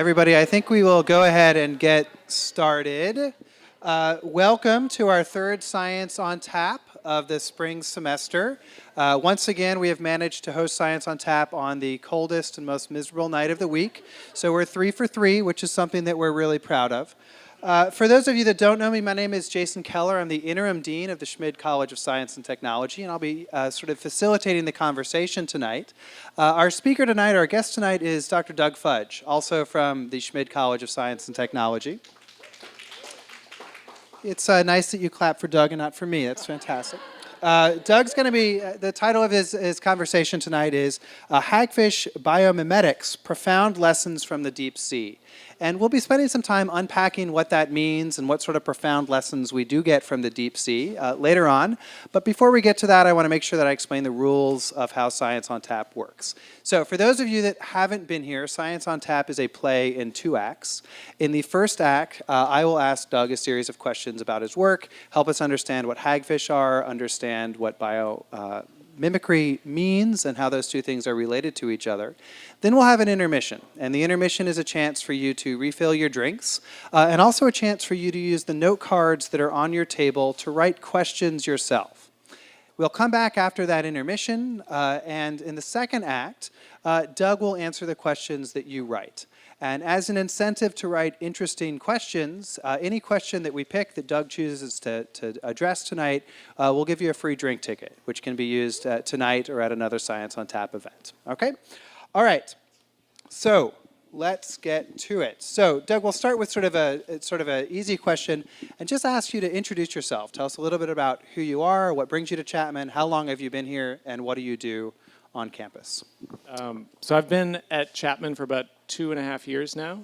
Everybody, I think we will go ahead and get started. Welcome to our third Science on Tap of the spring semester. Once again, we have managed to host Science on Tap on the coldest and most miserable night of the week. So we're 3 for 3, which is something that we're really proud of. For those of you that don't know me, my name is Jason Keller. I'm the interim dean of the Schmid College of Science and Technology, and I'll be sort of facilitating the conversation tonight. Our speaker tonight, our guest tonight, is Dr. Doug Fudge, also from the Schmid College of Science and Technology. It's nice that you clap for Doug and not for me. That's fantastic. Doug's going to be, the title of his conversation tonight is Hagfish Biomimetics, Profound Lessons from the Deep Sea. And we'll be spending some time unpacking what that means and what sort of profound lessons we do get from the deep sea later on. But before we get to that, I want to make sure that I explain the rules of how Science on Tap works. So for those of you that haven't been here, Science on Tap is a play in 2 acts. In the first act, I will ask Doug a series of questions about his work, help us understand what hagfish are, understand what biomimicry means and how those two things are related to each other. Then we'll have an intermission, and the intermission is a chance for you to refill your drinks, and also a chance for you to use the note cards that are on your table to write questions yourself. We'll come back after that intermission, and in the second act, Doug will answer the questions that you write. And as an incentive to write interesting questions, any question that we pick that Doug chooses to address tonight, we'll give you a free drink ticket, which can be used tonight or at another Science on Tap event. Okay? All right. So let's get to it. So Doug, we'll start with sort of a easy question, and just ask you to introduce yourself. Tell us a little bit about who you are, what brings you to Chapman, how long have you been here, and what do you do on campus? So I've been at Chapman for about 2.5 years now.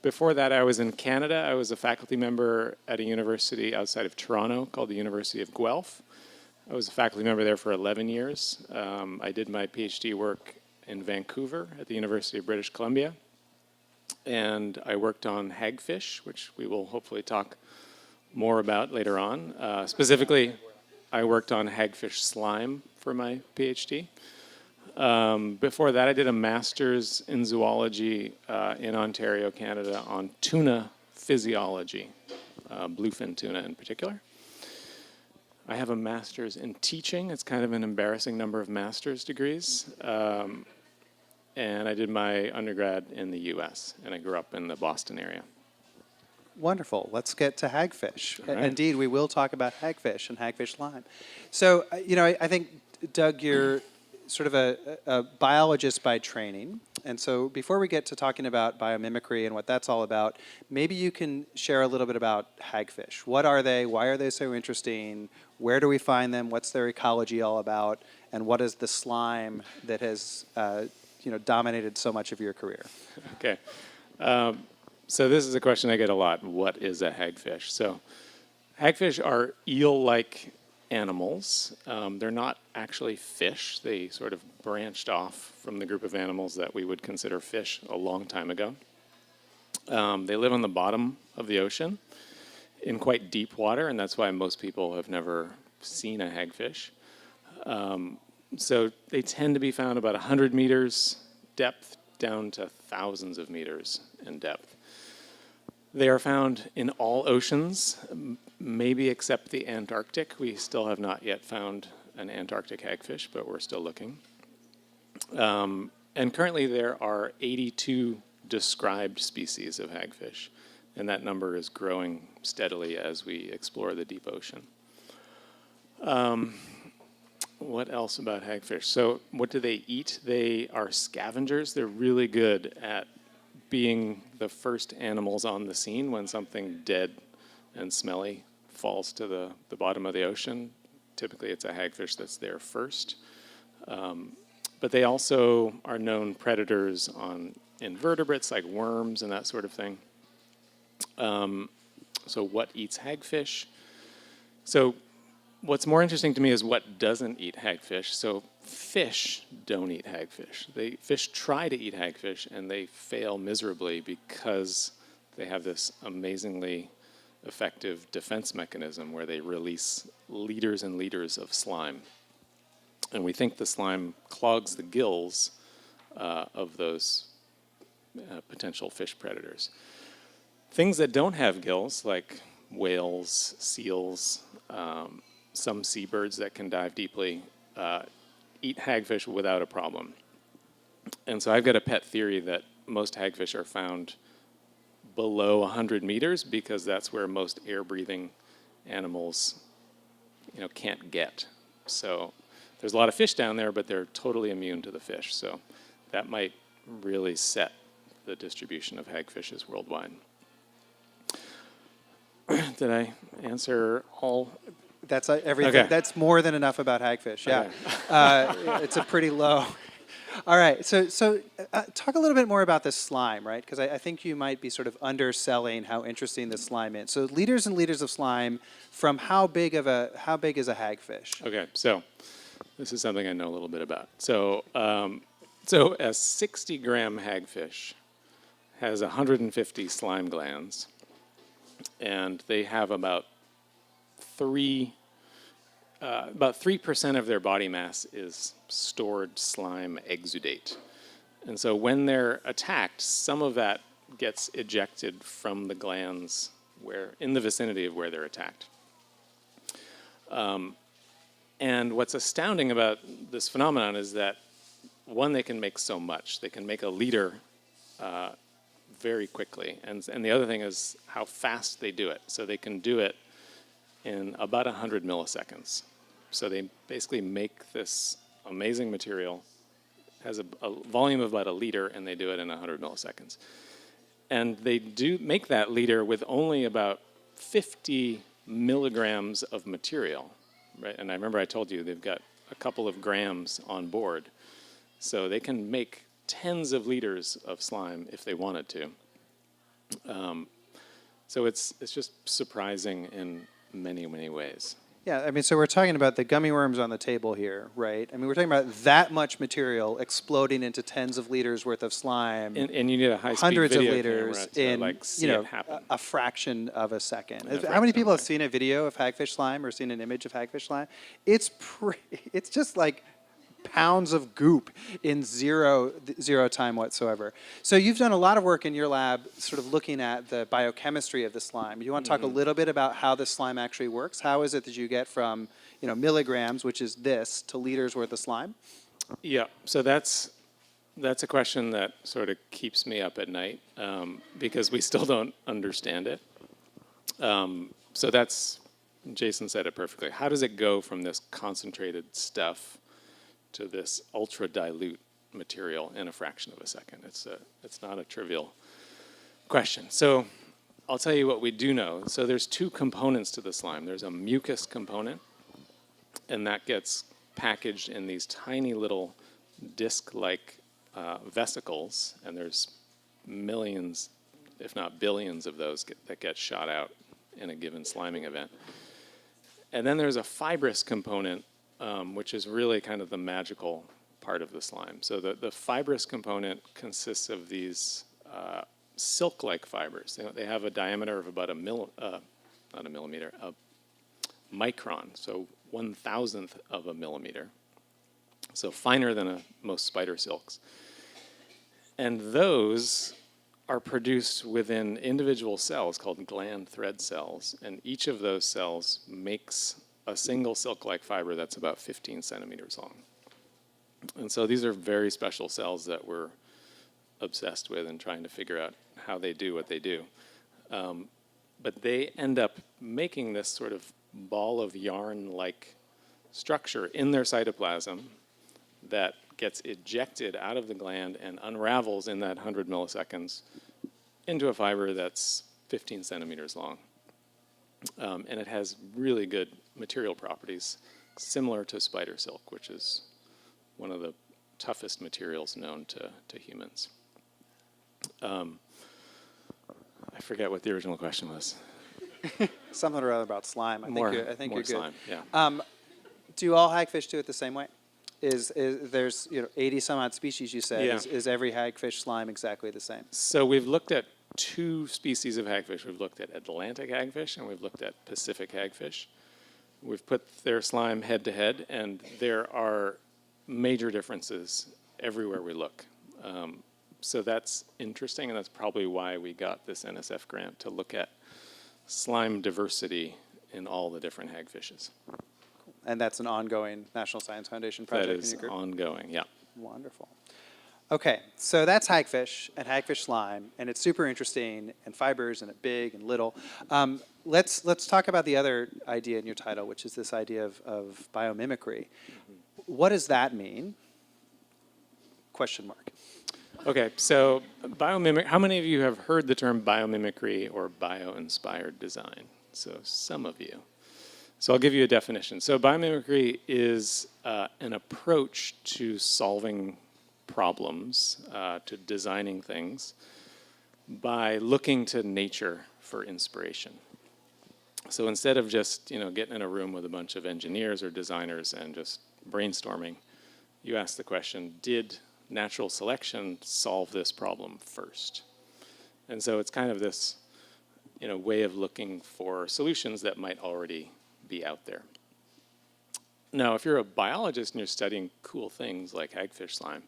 Before that, I was in Canada. I was a faculty member at a university outside of Toronto called the University of Guelph. I was a faculty member there for 11 years. I did my PhD work in Vancouver at the University of British Columbia. And I worked on hagfish, which we will hopefully talk more about later on. Specifically, I worked on hagfish slime for my PhD. Before that, I did a master's in zoology in Ontario, Canada, on tuna physiology, bluefin tuna in particular. I have a master's in teaching. It's kind of an embarrassing number of master's degrees. And I did my undergrad in the US, and I grew up in the Boston area. Wonderful. Let's get to hagfish. All right. Indeed, we will talk about hagfish and hagfish lime. So, I think, Doug, you're sort of a biologist by training. And so before we get to talking about biomimicry and what that's all about, maybe you can share a little bit about hagfish. What are they? Why are they so interesting? Where do we find them? What's their ecology all about? And what is the slime that has dominated so much of your career? Okay. So this is a question I get a lot. What is a hagfish? So hagfish are eel-like animals. They're not actually fish. They sort of branched off from the group of animals that we would consider fish a long time ago. They live on the bottom of the ocean in quite deep water, and that's why most people have never seen a hagfish. So they tend to be found about 100 meters depth down to thousands of meters in depth. They are found in all oceans, maybe except the Antarctic. We still have not yet found an Antarctic hagfish, but we're still looking. And currently there are 82 described species of hagfish, and that number is growing steadily as we explore the deep ocean. What else about hagfish? So what do they eat? They are scavengers. They're really good at being the first animals on the scene when something dead and smelly falls to the bottom of the ocean. Typically it's a hagfish that's there first. But they also are known predators on invertebrates like worms and that sort of thing. So what eats hagfish? So what's more interesting to me is what doesn't eat hagfish. So fish don't eat hagfish. Fish try to eat hagfish, and they fail miserably because they have this amazingly effective defense mechanism where they release liters and liters of slime. And we think the slime clogs the gills of those potential fish predators. Things that don't have gills, like whales, seals, some seabirds that can dive deeply, eat hagfish without a problem. And so I've got a pet theory that most hagfish are found below 100 meters because that's where most air-breathing animals, can't get. So there's a lot of fish down there, but they're totally immune to the fish. So that might really set the distribution of hagfishes worldwide. Did I answer all? That's everything. Okay. That's more than enough about hagfish. Yeah, Okay. it's a pretty low. All right, so talk a little bit more about this slime, right? Because I think you might be sort of underselling how interesting this slime is. So liters and liters of slime from how big is a hagfish? Okay, so this is something I know a little bit about. So a 60-gram hagfish has 150 slime glands, and they have about 3% of their body mass is stored slime exudate. And so when they're attacked, some of that gets ejected from the glands in the vicinity of where they're attacked. And what's astounding about this phenomenon is that, one, they can make so much. They can make a liter very quickly. And the other thing is how fast they do it. So they can do it in about 100 milliseconds. So they basically make this amazing material, has a volume of about a liter, and they do it in 100 milliseconds. And they do make that liter with only about 50 milligrams of material, right? And I remember I told you they've got a couple of grams on board. So they can make tens of liters of slime if they wanted to. So it's just surprising in many, many ways. Yeah, I mean, so we're talking about the gummy worms on the table here, right? I mean, we're talking about that much material exploding into tens of liters worth of slime. And you need a high-speed hundreds of video liters camera to in see it happen. a fraction of a second. In a How many people have fraction, seen a video of hagfish slime or seen an image of hagfish slime? It's just like pounds of goop in zero time whatsoever. So you've done a lot of work in your lab sort of looking at the biochemistry of the slime. Do you want to talk a little bit about how the slime actually works? How is it that you get from milligrams, which is this, to liters worth of slime? Yeah, so that's a question that sort of keeps me up at night because we still don't understand it. So Jason said it perfectly. How does it go from this concentrated stuff to this ultra dilute material in a fraction of a second? It's not a trivial question. So I'll tell you what we do know. So there's two components to the slime. There's a mucus component, and that gets packaged in these tiny little disc-like vesicles, and there's millions, if not billions, of those that get shot out in a given sliming event. And then there's a fibrous component, which is really kind of the magical part of the slime. So the fibrous component consists of these silk-like fibers. They have a diameter of about a micron, so 1,000th of a millimeter. So finer than most spider silks. And those are produced within individual cells called gland thread cells, and each of those cells makes a single silk-like fiber that's about 15 centimeters long. And so these are very special cells that we're obsessed with and trying to figure out how they do what they do. But they end up making this sort of ball of yarn-like structure in their cytoplasm that gets ejected out of the gland and unravels in that 100 milliseconds into a fiber that's 15 centimeters long. And it has really good material properties, similar to spider silk, which is one of the toughest materials known to humans. I forget what the original question was. Something or other about slime. I think you're good. Slime, yeah. Do all hagfish do it the same way? There's 80 some odd species you said. Yeah. Is every hagfish slime exactly the same? So we've looked at two species of hagfish. We've looked at Atlantic hagfish and we've looked at Pacific hagfish. We've put their slime head to head, and there are major differences everywhere we look. So that's interesting, and that's probably why we got this NSF grant to look at slime diversity in all the different hagfishes. And that's an ongoing National Science Foundation project That in is your group? ongoing, yeah. Wonderful. Okay, so that's hagfish and hagfish slime, and it's super interesting, and fibers, and big and little. Let's talk about the other idea in your title, which is this idea of biomimicry. What does that mean? Question mark. Okay, so biomimic. How many of you have heard the term biomimicry or bio-inspired design? So some of you. So I'll give you a definition. So biomimicry is an approach to solving problems, to designing things, by looking to nature for inspiration. So instead of just getting in a room with a bunch of engineers or designers and just brainstorming, you ask the question, did natural selection solve this problem first? And so it's kind of this way of looking for solutions that might already be out there. Now, if you're a biologist and you're studying cool things like hagfish slime,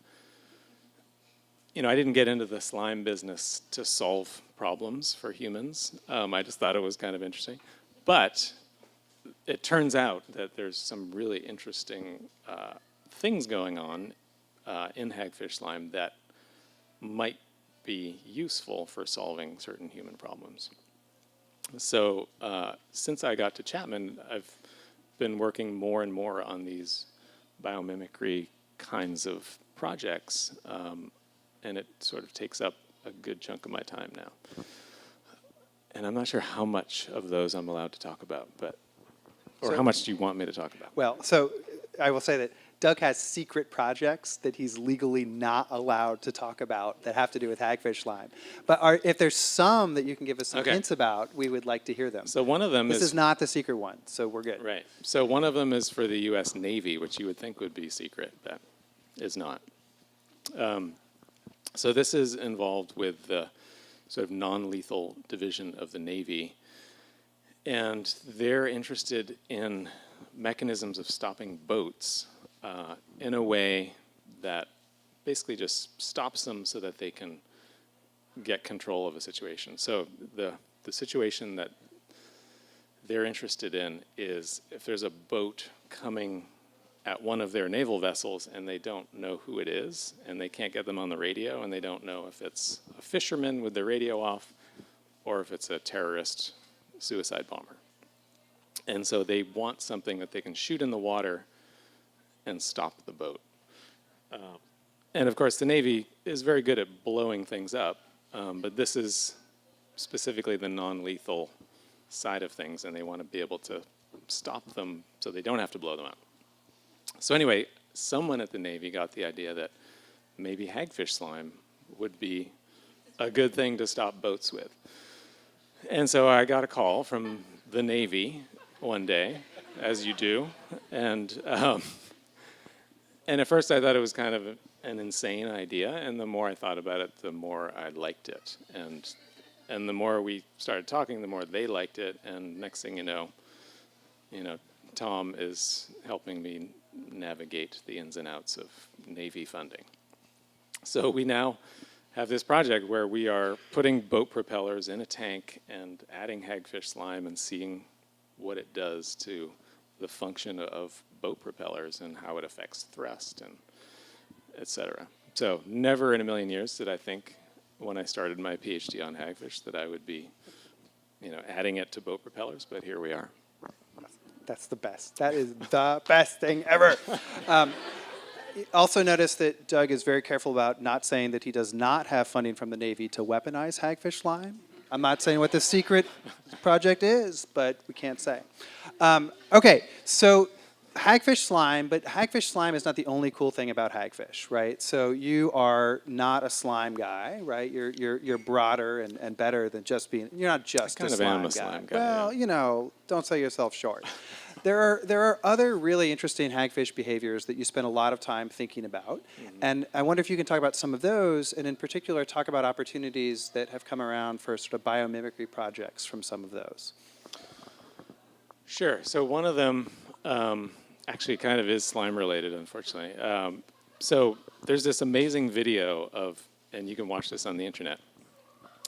I didn't get into the slime business to solve problems for humans. I just thought it was kind of interesting. But it turns out that there's some really interesting things going on in hagfish slime that might be useful for solving certain human problems. So since I got to Chapman, I've been working more and more on these biomimicry kinds of projects, and it sort of takes up a good chunk of my time now. And I'm not sure how much of those I'm allowed to talk about, or how much do you want me to talk about? Well, so I will say that Doug has secret projects that he's legally not allowed to talk about that have to do with hagfish slime. But if there's some that you can give us some hints about, we would like to hear them. So one of them This is not the secret one, so we're good. Right. So one of them is for the U.S. Navy, which you would think would be secret, but is not. So this is involved with the sort of non-lethal division of the Navy, and they're interested in mechanisms of stopping boats in a way that basically just stops them so that they can get control of a situation. So the situation that they're interested in is if there's a boat coming at one of their naval vessels and they don't know who it is and they can't get them on the radio and they don't know if it's a fisherman with their radio off or if it's a terrorist suicide bomber. And so they want something that they can shoot in the water and stop the boat. And of course the Navy is very good at blowing things up, but this is specifically the non-lethal side of things, and they want to be able to stop them so they don't have to blow them up. So anyway, someone at the Navy got the idea that maybe hagfish slime would be a good thing to stop boats with. And so I got a call from the Navy one day, as you do, and at first I thought it was kind of an insane idea, and the more I thought about it, the more I liked it. And the more we started talking, the more they liked it, and next thing you know, Tom is helping me navigate the ins and outs of Navy funding. So we now have this project where we are putting boat propellers in a tank and adding hagfish slime and seeing what it does to the function of boat propellers and how it affects thrust and et cetera. So never in a million years did I think when I started my PhD on hagfish that I would be, adding it to boat propellers, but here we are. That's the best. That is the best thing ever. Also notice that Doug is very careful about not saying that he does not have funding from the Navy to weaponize hagfish slime. I'm not saying what the secret project is, but we can't say. Okay, so hagfish slime, but hagfish slime is not the only cool thing about hagfish, right? So you are not a slime guy, right? You're broader and better than just being. You're not just I kind a of slime am a guy. slime guy. Well, Yeah. Don't sell yourself short. There are other really interesting hagfish behaviors that you spend a lot of time thinking about, and I wonder if you can talk about some of those, and in particular talk about opportunities that have come around for sort of biomimicry projects from some of those. Sure. So one of them actually kind of is slime related, unfortunately. So there's this amazing video of and you can watch this on the internet,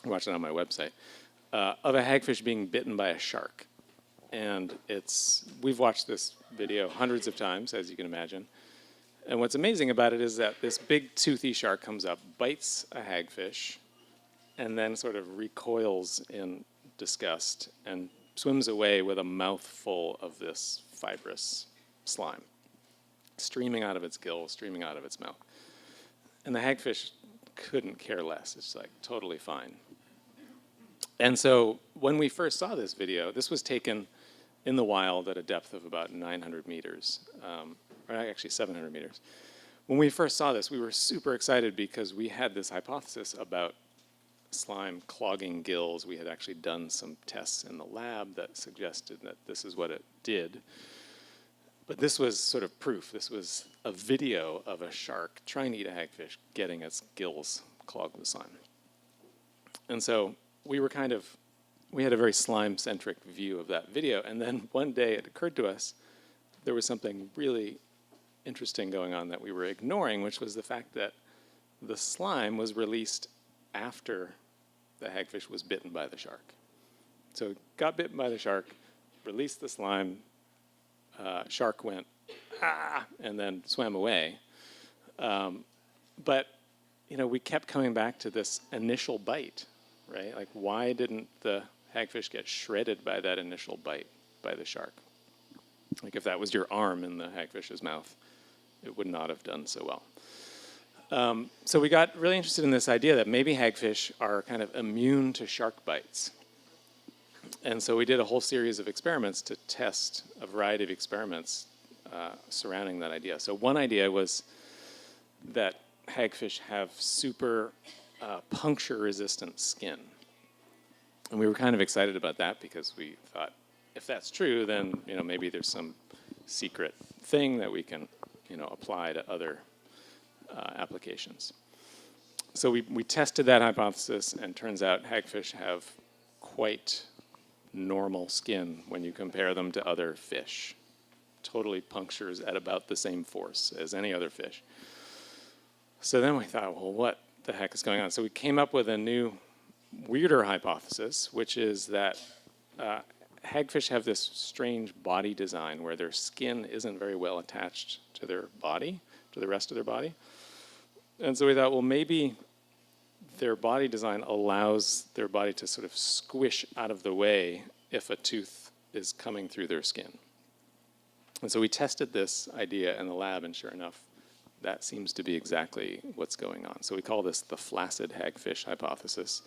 watch it on my website, of a hagfish being bitten by a shark. And we've watched this video hundreds of times, as you can imagine. And what's amazing about it is that this big toothy shark comes up, bites a hagfish, and then sort of recoils in disgust and swims away with a mouthful of this fibrous slime, streaming out of its gills, streaming out of its mouth. And the hagfish couldn't care less. It's like totally fine. And so when we first saw this video, this was taken in the wild at a depth of about 900 meters, or actually 700 meters. When we first saw this, we were super excited because we had this hypothesis about slime clogging gills. We had actually done some tests in the lab that suggested that this is what it did. But this was sort of proof. This was a video of a shark trying to eat a hagfish, getting its gills clogged with slime. And so we had a very slime-centric view of that video. And then one day it occurred to us there was something really interesting going on that we were ignoring, which was the fact that the slime was released after the hagfish was bitten by the shark. So it got bitten by the shark, released the slime, shark went, ah, and then swam away. But, we kept coming back to this initial bite, right? Like, why didn't the hagfish get shredded by that initial bite by the shark? Like, if that was your arm in the hagfish's mouth, it would not have done so well. So we got really interested in this idea that maybe hagfish are kind of immune to shark bites. And so we did a whole series of experiments to test a variety of experiments surrounding that idea. So one idea was that hagfish have super puncture-resistant skin. And we were kind of excited about that because we thought, if that's true, then maybe there's some secret thing that we can apply to other applications. So we tested that hypothesis, and turns out hagfish have quite normal skin when you compare them to other fish. Totally punctures at about the same force as any other fish. So then we thought, well, what the heck is going on? So we came up with a new, weirder hypothesis, which is that hagfish have this strange body design where their skin isn't very well attached to their body, to the rest of their body. And so we thought, well, maybe their body design allows their body to sort of squish out of the way if a tooth is coming through their skin. And so we tested this idea in the lab, and sure enough, that seems to be exactly what's going on. So we call this the flaccid hagfish hypothesis.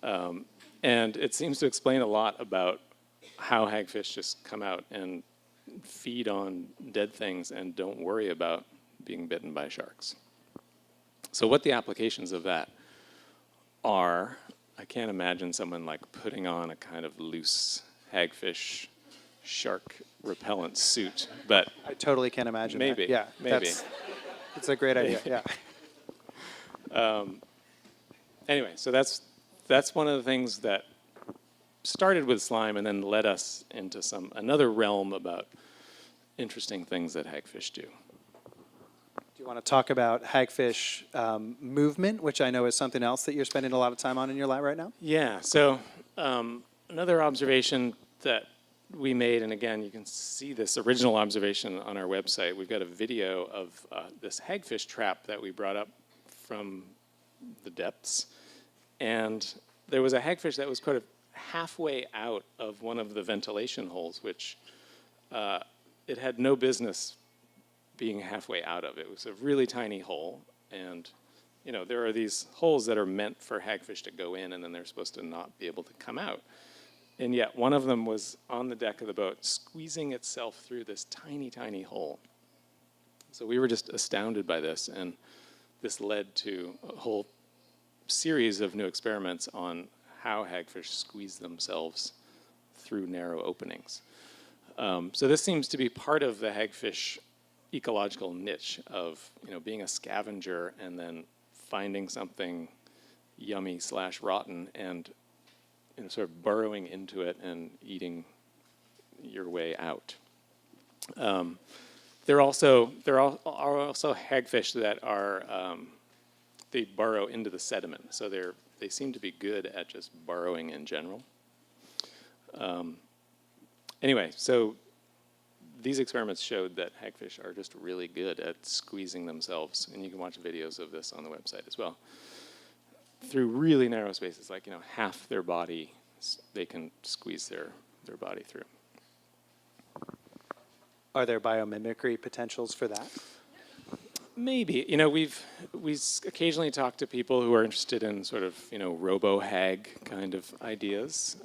And it seems to explain a lot about how hagfish just come out and feed on dead things and don't worry about being bitten by sharks. So what the applications of that are, I can't imagine someone like putting on a kind of loose hagfish shark repellent suit, but I totally can't imagine maybe, that. Yeah, maybe. It's a great idea, yeah. Anyway, so that's one of the things that started with slime and then led us into another realm about interesting things that hagfish do. Do you want to talk about hagfish movement, which I know is something else that you're spending a lot of time on in your lab right now? Yeah, so another observation that we made, and again, you can see this original observation on our website. We've got a video of this hagfish trap that we brought up from the depths. And there was a hagfish that was kind of halfway out of one of the ventilation holes, which it had no business being halfway out of. It was a really tiny hole. And there are these holes that are meant for hagfish to go in, and then they're supposed to not be able to come out. And yet one of them was on the deck of the boat, squeezing itself through this tiny, tiny hole. So we were just astounded by this, and this led to a whole series of new experiments on how hagfish squeeze themselves through narrow openings. So this seems to be part of the hagfish ecological niche of being a scavenger and then finding something yummy / rotten and sort of burrowing into it and eating your way out. There are also hagfish that are they burrow into the sediment. So they seem to be good at just burrowing in general. Anyway, so these experiments showed that hagfish are just really good at squeezing themselves, and you can watch videos of this on the website as well, through really narrow spaces, like half their body, they can squeeze their body through. Are there biomimicry potentials for that? Maybe. We occasionally talk to people who are interested in sort of robo-hag kind of ideas,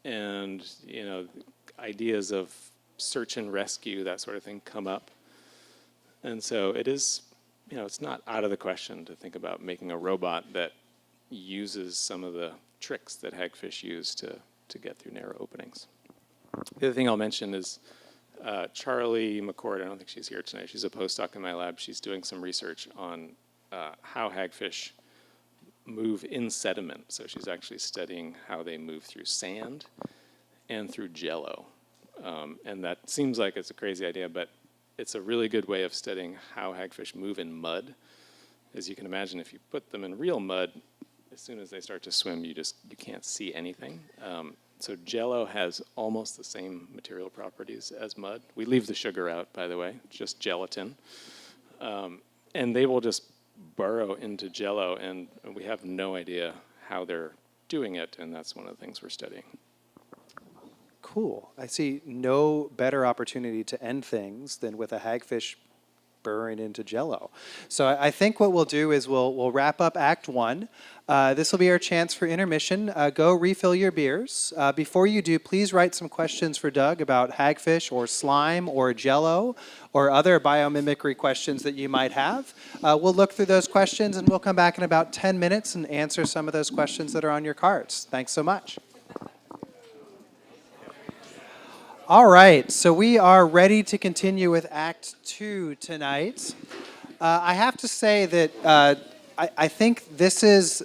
and ideas of search and rescue, that sort of thing, come up. And so it is, it's not out of the question to think about making a robot that uses some of the tricks that hagfish use to get through narrow openings. The other thing I'll mention is Charlie McCord. I don't think she's here tonight. She's a postdoc in my lab. She's doing some research on how hagfish move in sediment. So she's actually studying how they move through sand and through jello. And that seems like it's a crazy idea, but it's a really good way of studying how hagfish move in mud. As you can imagine, if you put them in real mud, as soon as they start to swim, you can't see anything. So jello has almost the same material properties as mud. We leave the sugar out, by the way, just gelatin. And they will just burrow into jello, and we have no idea how they're doing it, and that's one of the things we're studying. Cool. I see no better opportunity to end things than with a hagfish burrowing into jello. So I think what we'll do is we'll wrap up Act 1. This will be our chance for intermission. Go refill your beers. Before you do, please write some questions for Doug about hagfish or slime or jello or other biomimicry questions that you might have. We'll look through those questions, and we'll come back in about 10 minutes and answer some of those questions that are on your cards. Thanks so much. All right, so we are ready to continue with Act 2 tonight. I have to say that I think this is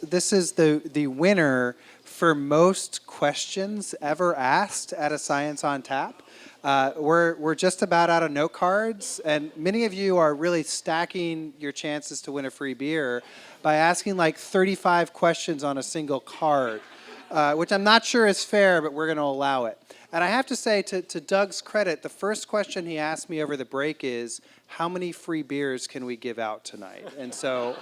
the winner for most questions ever asked at a Science on Tap. We're just about out of note cards, and many of you are really stacking your chances to win a free beer by asking like 35 questions on a single card, which I'm not sure is fair, but we're going to allow it. And I have to say, to Doug's credit, the first question he asked me over the break is, how many free beers can we give out tonight? And so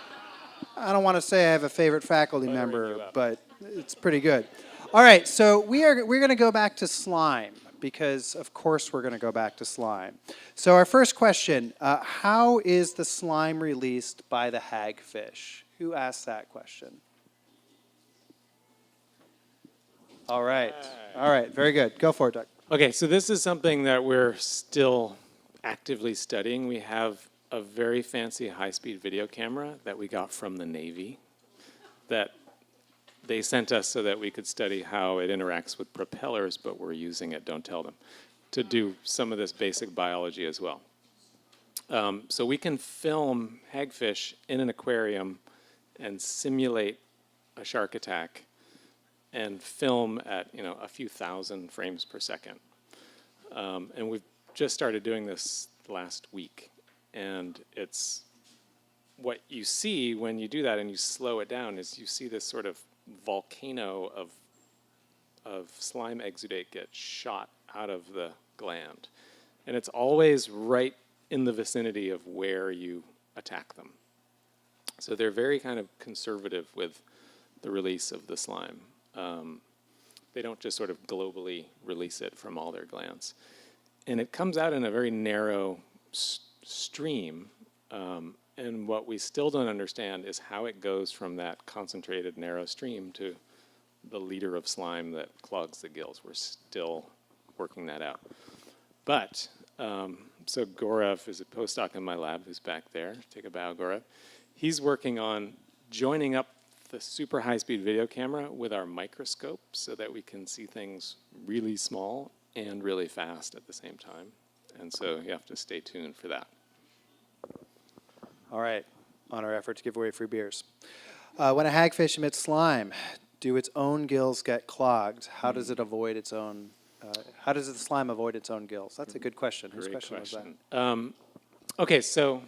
I don't want to say I have a favorite faculty member, but it's pretty good. All right, so we're going to go back to slime, because of course we're going to go back to slime. So our first question, how is the slime released by the hagfish? Who asked that question? All right, very good. Go for it, Doug. Okay, so this is something that we're still actively studying. We have a very fancy high-speed video camera that we got from the Navy that they sent us so that we could study how it interacts with propellers, but we're using it, don't tell them, to do some of this basic biology as well. So we can film hagfish in an aquarium and simulate a shark attack and film at a few thousand frames per second. And we've just started doing this last week. And it's what you see when you do that and you slow it down is you see this sort of volcano of slime exudate get shot out of the gland. And it's always right in the vicinity of where you attack them. So they're very kind of conservative with the release of the slime. They don't just sort of globally release it from all their glands. And it comes out in a very narrow stream. And what we still don't understand is how it goes from that concentrated narrow stream to the liter of slime that clogs the gills. We're still working that out. But, so Gaurav is a postdoc in my lab who's back there. Take a bow, Gaurav. He's working on joining up the super high-speed video camera with our microscope so that we can see things really small and really fast at the same time. And so you have to stay tuned for that. All right, on our effort to give away free beers. When a hagfish emits slime, do its own gills get clogged? How does it avoid its own? How does the slime avoid its own gills? That's a good question. Whose question was that? Okay, so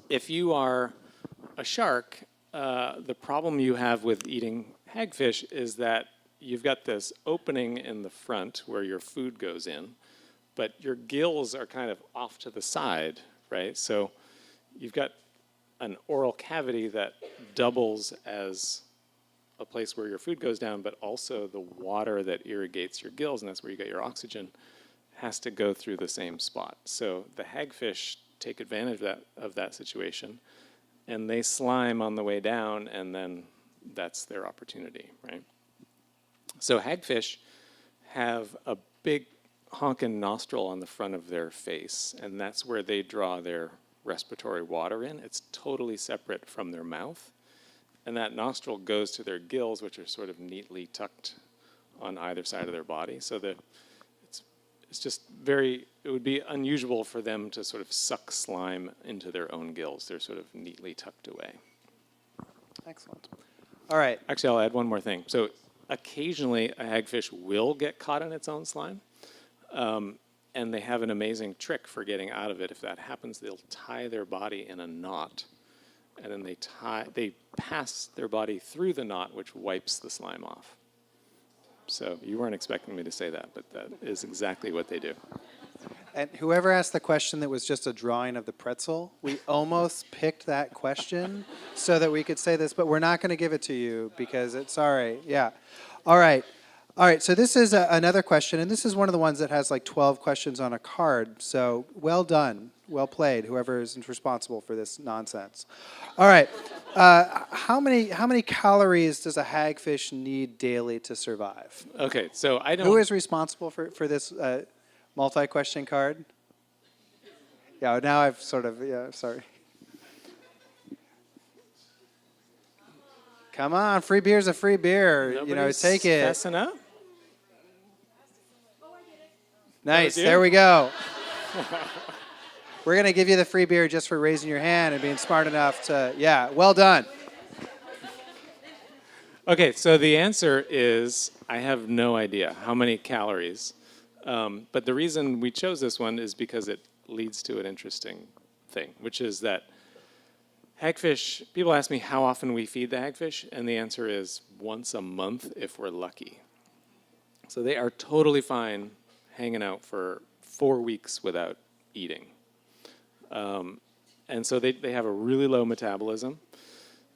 if you are a shark, the problem you have with eating hagfish is that you've got this opening in the front where your food goes in, but your gills are kind of off to the side, right? So you've got an oral cavity that doubles as a place where your food goes down, but also the water that irrigates your gills, and that's where you get your oxygen, has to go through the same spot. So the hagfish take advantage of that situation, and they slime on the way down, and then that's their opportunity, right? So hagfish have a big honkin' nostril on the front of their face, and that's where they draw their respiratory water in. It's totally separate from their mouth. And that nostril goes to their gills, which are sort of neatly tucked on either side of their body. So that it's just it would be unusual for them to sort of suck slime into their own gills. They're sort of neatly tucked away. Excellent. All right. Actually, I'll add one more thing. So occasionally a hagfish will get caught in its own slime. And they have an amazing trick for getting out of it. If that happens, they'll tie their body in a knot, and then they pass their body through the knot, which wipes the slime off. So you weren't expecting me to say that, but that is exactly what they do. And whoever asked the question that was just a drawing of the pretzel, we almost picked that question so that we could say this, but we're not going to give it to you because sorry. Yeah. All right. All right, so this is another question, and this is one of the ones that has like 12 questions on a card. So well done, well played, whoever is responsible for this nonsense. All right, how many calories does a hagfish need daily to survive? Okay, so I don't... Who is responsible for this multi-question card? Yeah, now I've sort of, sorry. Come on, free beer's a free beer. Nobody's Take it. Fessing up? Nice, there we go. We're going to give you the free beer just for raising your hand and being smart enough to, well done. Okay, so the answer is I have no idea how many calories. But the reason we chose this one is because it leads to an interesting thing, which is that hagfish, people ask me how often we feed the hagfish, and the answer is once a month if we're lucky. So they are totally fine hanging out for 4 weeks without eating. And so they have a really low metabolism.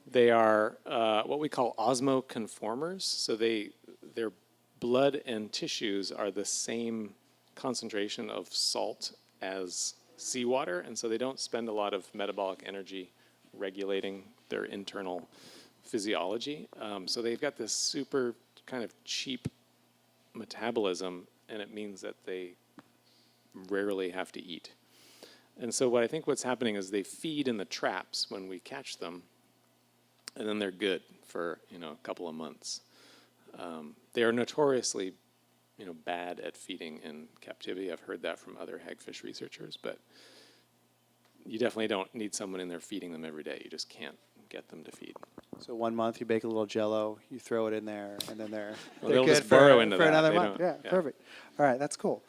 They are what we call osmoconformers, so their blood and tissues are the same concentration of salt as seawater, and so they don't spend a lot of metabolic energy regulating their internal physiology. So they've got this super kind of cheap metabolism, and it means that they rarely have to eat. And so I think what's happening is they feed in the traps when we catch them, and then they're good for a couple of months. They are notoriously bad at feeding in captivity. I've heard that from other hagfish researchers, but you definitely don't need someone in there feeding them every day. You just can't get them to feed. So 1 month you bake a little Jello, you throw it in there, and then they're they'll good just burrow into for that. another They month. don't- Yeah, perfect. All right, that's cool.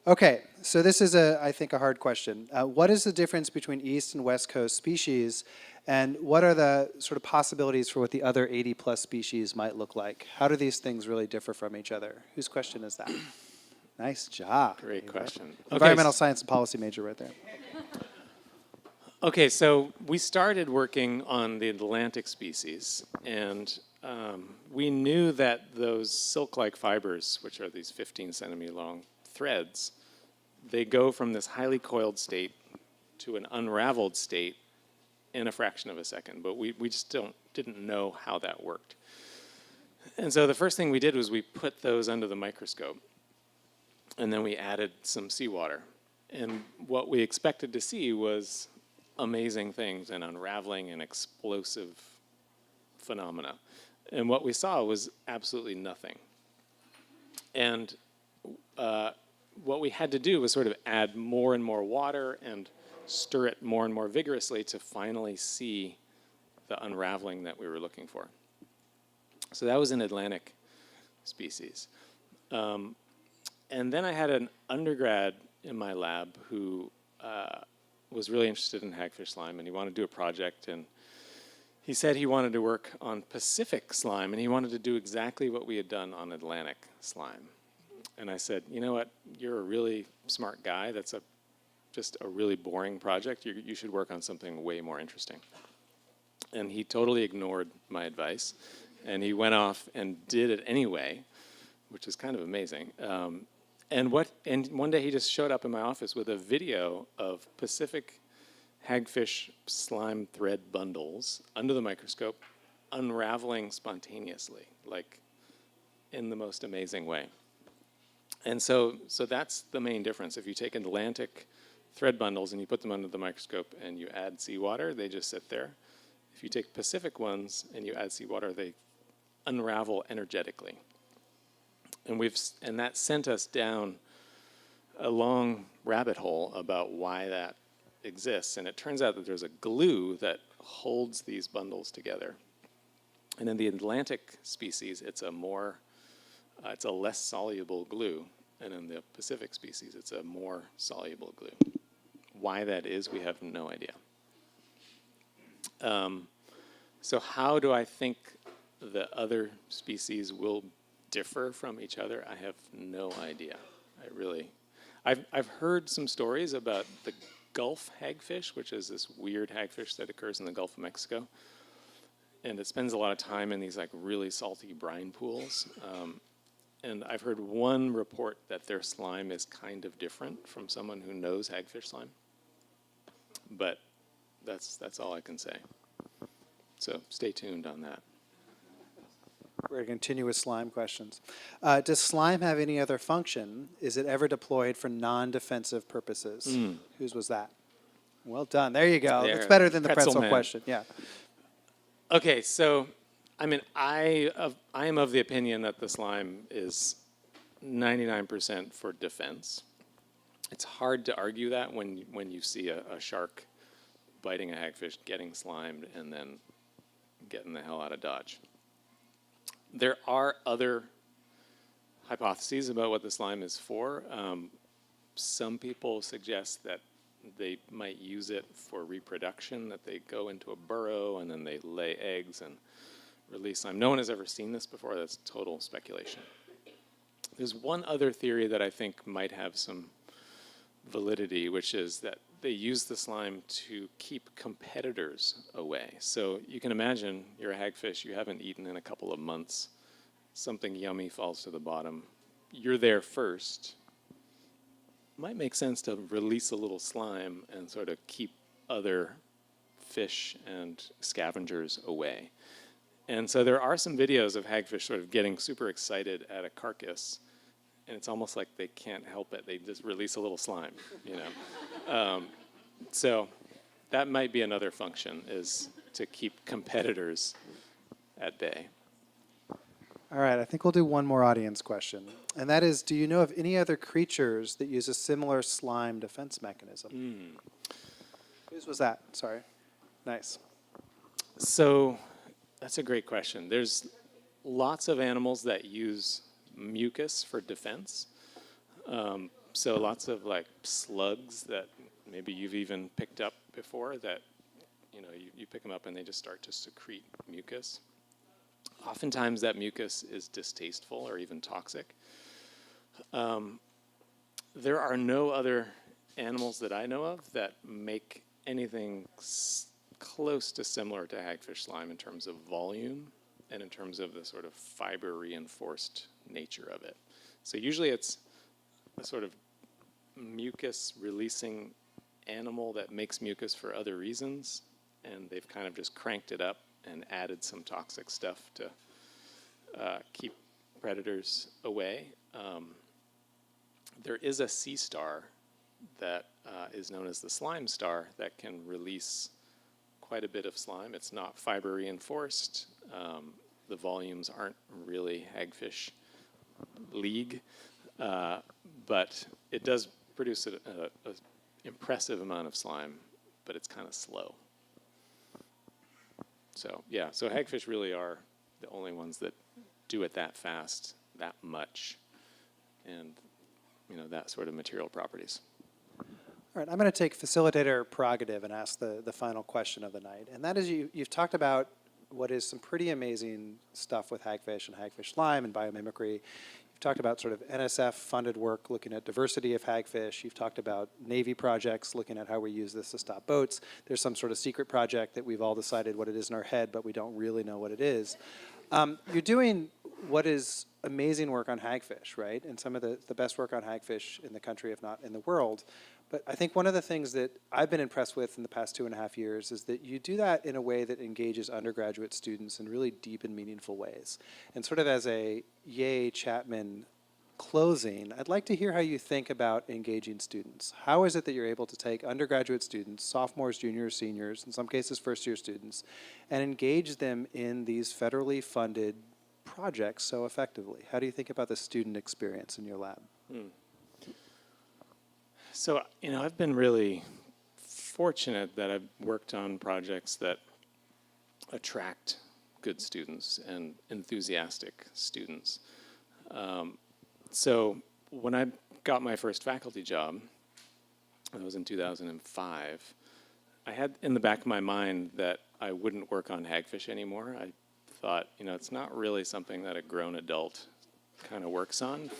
Okay, so this is I think a hard question. What is the difference between East and West Coast species, and what are the sort of possibilities for what the other 80 plus species might look like? How do these things really differ from each other? Whose question is that? Nice job. Great question. Environmental science and policy major right there. Okay, so we started working on the Atlantic species, and we knew that those silk-like fibers, which are these 15-centimeter long threads, they go from this highly coiled state to an unraveled state in a fraction of a second, but we just didn't know how that worked. And so the first thing we did was we put those under the microscope, and then we added some seawater. And what we expected to see was amazing things and unraveling and explosive phenomena. And what we saw was absolutely nothing. And what we had to do was sort of add more and more water and stir it more and more vigorously to finally see the unraveling that we were looking for. So that was an Atlantic species. And then I had an undergrad in my lab who was really interested in hagfish slime, and he wanted to do a project, and he said he wanted to work on Pacific slime, and he wanted to do exactly what we had done on Atlantic slime. And I said, you know what, you're a really smart guy. That's just a really boring project. You should work on something way more interesting. And he totally ignored my advice, and he went off and did it anyway, which is kind of amazing. And one day he just showed up in my office with a video of Pacific hagfish slime thread bundles under the microscope, unraveling spontaneously, like in the most amazing way. And so that's the main difference. If you take Atlantic thread bundles and you put them under the microscope and you add seawater, they just sit there. If you take Pacific ones and you add seawater, they unravel energetically. And that sent us down a long rabbit hole about why that exists. And it turns out that there's a glue that holds these bundles together. And in the Atlantic species, it's a less soluble glue. And in the Pacific species, it's a more soluble glue. Why that is, we have no idea. So how do I think the other species will differ from each other? I have no idea. I've heard some stories about the Gulf hagfish, which is this weird hagfish that occurs in the Gulf of Mexico. And it spends a lot of time in these like really salty brine pools. And I've heard one report that their slime is kind of different from someone who knows hagfish slime. But that's all I can say. So stay tuned on that. We're going to continue with slime questions. Does slime have any other function? Is it ever deployed for non-defensive purposes? Whose was that? Well done. There you go. That's better than the pretzel question. Yeah. Okay, so I mean, I am of the opinion that the slime is 99% for defense. It's hard to argue that when you see a shark biting a hagfish, getting slimed, and then getting the hell out of Dodge. There are other hypotheses about what the slime is for. Some people suggest that they might use it for reproduction, that they go into a burrow and then they lay eggs and release slime. No one has ever seen this before. That's total speculation. There's one other theory that I think might have some validity, which is that they use the slime to keep competitors away. So you can imagine you're a hagfish, you haven't eaten in a couple of months, something yummy falls to the bottom. You're there first. Might make sense to release a little slime and sort of keep other fish and scavengers away. And so there are some videos of hagfish sort of getting super excited at a carcass, and it's almost like they can't help it. They just release a little slime, you know. So that might be another function, is to keep competitors at bay. All right, I think we'll do one more audience question. And that is, do you know of any other creatures that use a similar slime defense mechanism? Whose was that? Sorry. Nice. So that's a great question. There's lots of animals that use mucus for defense. So lots of like slugs that maybe you've even picked up before that, you pick them up and they just start to secrete mucus. Oftentimes that mucus is distasteful or even toxic. There are no other animals that I know of that make anything close to similar to hagfish slime in terms of volume and in terms of the sort of fiber reinforced nature of it. So usually it's a sort of mucus releasing animal that makes mucus for other reasons, and they've kind of just cranked it up and added some toxic stuff to keep predators away. There is a sea star that is known as the slime star that can release quite a bit of slime. It's not fiber reinforced. The volumes aren't really hagfish league, but it does produce an impressive amount of slime, but it's kind of slow. So yeah, so hagfish really are the only ones that do it that fast, that much, and that sort of material properties. All right, I'm going to take facilitator prerogative and ask the final question of the night. And that is, you've talked about what is some pretty amazing stuff with hagfish and hagfish slime and biomimicry. You've talked about sort of NSF-funded work looking at diversity of hagfish. You've talked about Navy projects looking at how we use this to stop boats. There's some sort of secret project that we've all decided what it is in our head, but we don't really know what it is. You're doing what is amazing work on hagfish, right? And some of the best work on hagfish in the country, if not in the world. But I think one of the things that I've been impressed with in the past 2.5 years is that you do that in a way that engages undergraduate students in really deep and meaningful ways. And sort of as a yay Chapman closing, I'd like to hear how you think about engaging students. How is it that you're able to take undergraduate students, sophomores, juniors, seniors, in some cases first-year students, and engage them in these federally funded projects so effectively? How do you think about the student experience in your lab? So, I've been really fortunate that I've worked on projects that attract good students and enthusiastic students. So when I got my first faculty job, that was in 2005, I had in the back of my mind that I wouldn't work on hagfish anymore. I thought, it's not really something that a grown adult kind of works on.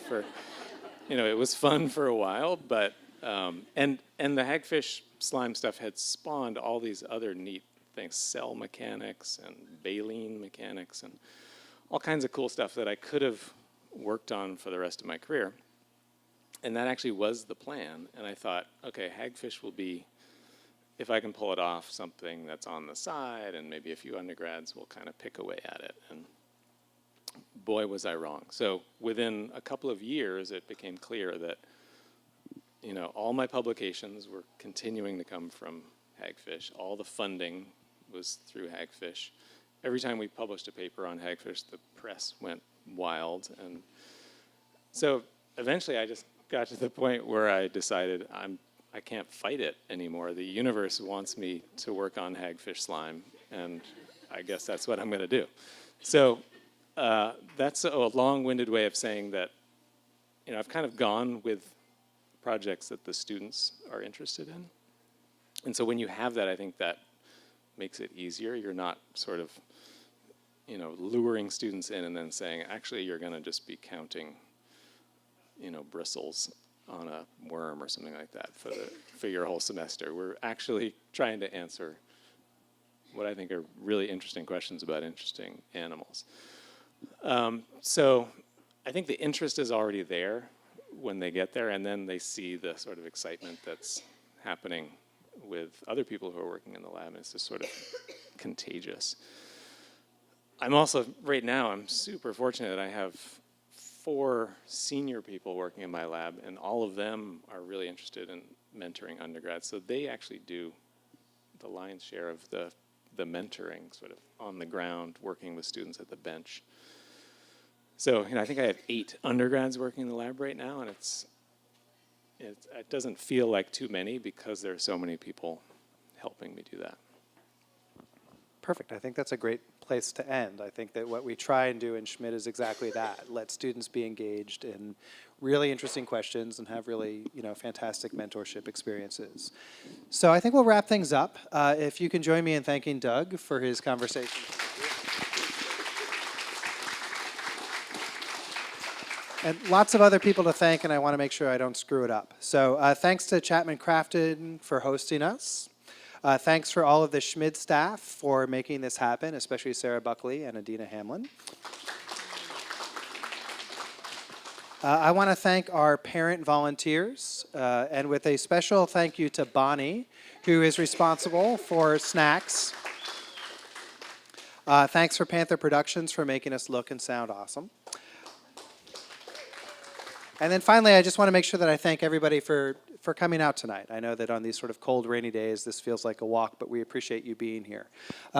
It was fun for a while, but and the hagfish slime stuff had spawned all these other neat things, cell mechanics and baleen mechanics and all kinds of cool stuff that I could have worked on for the rest of my career. And that actually was the plan. And I thought, okay, hagfish will be, if I can pull it off, something that's on the side, and maybe a few undergrads will kind of pick away at it. And boy, was I wrong. So within a couple of years, it became clear that all my publications were continuing to come from hagfish. All the funding was through hagfish. Every time we published a paper on hagfish, the press went wild. And so eventually I just got to the point where I decided I can't fight it anymore. The universe wants me to work on hagfish slime, and I guess that's what I'm going to do. So that's a long-winded way of saying that I've kind of gone with projects that the students are interested in. And so when you have that, I think that makes it easier. You're not sort of, luring students in and then saying, actually, you're going to just be counting, bristles on a worm or something like that for your whole semester. We're actually trying to answer what I think are really interesting questions about interesting animals. So I think the interest is already there when they get there, and then they see the sort of excitement that's happening with other people who are working in the lab, and it's just sort of contagious. I'm also, right now, I'm super fortunate that I have 4 senior people working in my lab, and all of them are really interested in mentoring undergrads, so they actually do the lion's share of the mentoring, sort of on the ground, working with students at the bench. So, I think I have 8 undergrads working in the lab right now, and it doesn't feel like too many because there are so many people helping me do that. Perfect. I think that's a great place to end. I think that what we try and do in Schmidt is exactly that. Let students be engaged in really interesting questions and have really, fantastic mentorship experiences. So I think we'll wrap things up. If you can join me in thanking Doug for his conversation. And lots of other people to thank, and I want to make sure I don't screw it up. So thanks to Chapman Crafted for hosting us. Thanks for all of the Schmid staff for making this happen, especially Sarah Buckley and Adina Hamlin. I want to thank our parent volunteers, and with a special thank you to Bonnie, who is responsible for snacks. Thanks for Panther Productions for making us look and sound awesome. And then finally, I just want to make sure that I thank everybody for coming out tonight. I know that on these sort of cold, rainy days, this feels like a walk, but we appreciate you being here.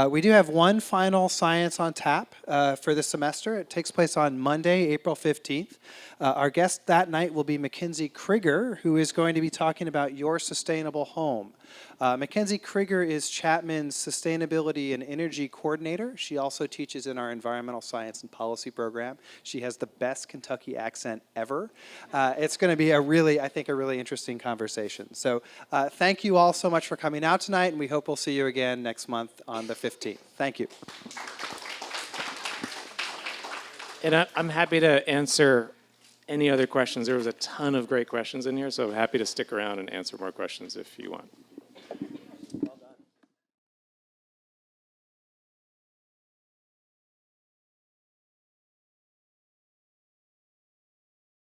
We do have one final Science on Tap for this semester. It takes place on Monday, April 15th. Our guest that night will be Mackenzie Krieger, who is going to be talking about your sustainable home. Mackenzie Krieger is Chapman's Sustainability and Energy Coordinator. She also teaches in our Environmental Science and Policy program. She has the best Kentucky accent ever. It's going to be I think, a really interesting conversation. conversation. So thank you all so much for coming out tonight, and we hope we'll see you again next month on the 15th. Thank you. And I'm happy to answer any other questions. There was a ton of great questions in here, so happy to stick around and answer more questions if you want.